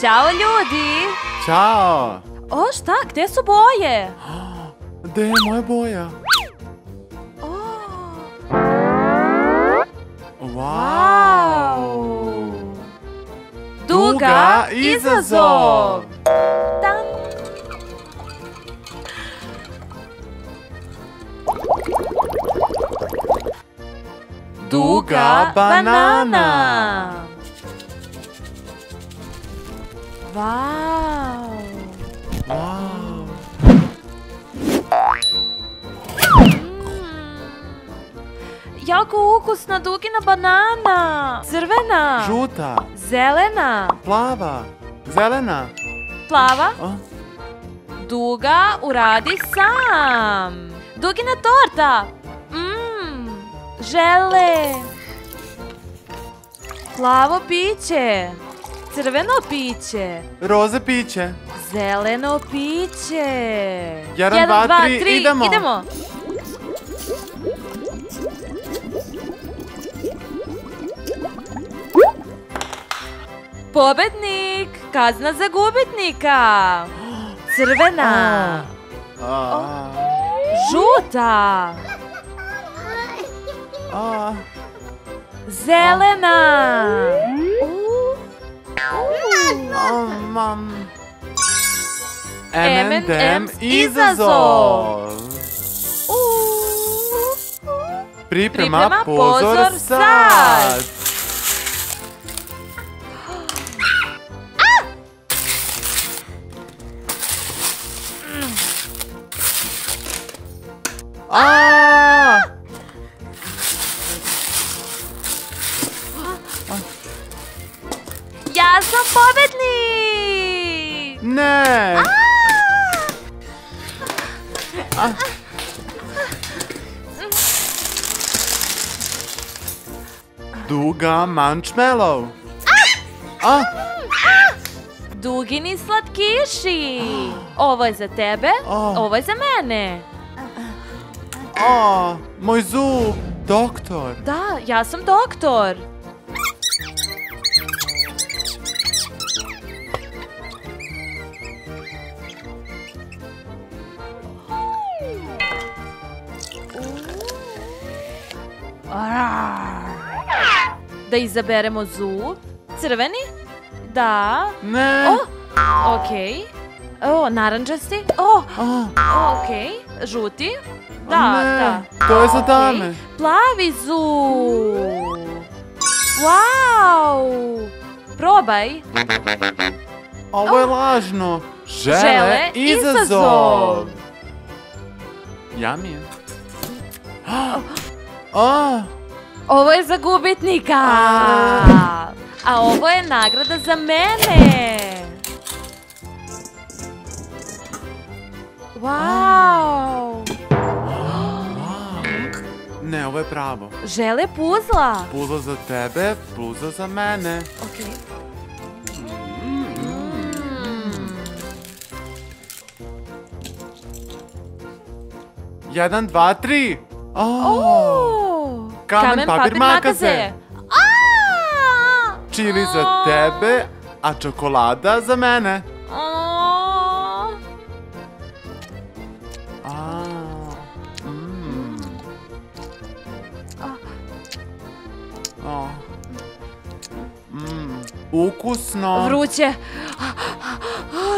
Ćao ljudi! Ćao! O, šta? Gde su boje? Gde je moja boja? Wow! Duga izazov! Tan. Duga banana! Wow! Wow! Jako ukusna dugina banana! Crvena! Žuta! Zelena! Plava! Zelena! Plava! A? Duga uradi sam! Dugina torta! Žele! Plavo piće! Crveno piće! Roze piće! Zeleno piće! 1, 2, 3, idemo! Idemo! Pobednik! Kazna za gubitnika! Crvena! Žuta! Zelena! M&M izazov! Priprema pozor sad! Ja sam pobednik! Ne! Duga marshmallow! Dugini slatkiši! Ovo je za tebe, ovo je za mene. Moj zub! Doktor! Da, ja sam doktor. Da izaberemo zub. Crveni? Da. Ne! Okej. Naranđasti? Okej. Žuti? Da, da. To je za dame. Plavi zub. Wow! Probaj. Ovo je lažno. Žele izazov. Yummy. Ovo je za gubitnika. A ovo je nagrada za mene. Wow! Ne, ovo je pravo. Žele puzla. Puzla za tebe, puzla za mene. Okej. 1, 2, 3. Kamen, papir, makaze. Čili za tebe, a čokolada za mene. Ukusno. Vruće.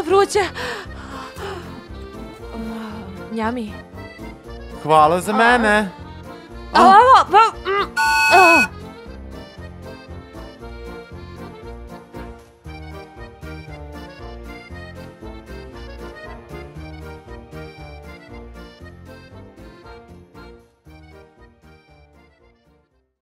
Vruće. Njami. Hvala za mene.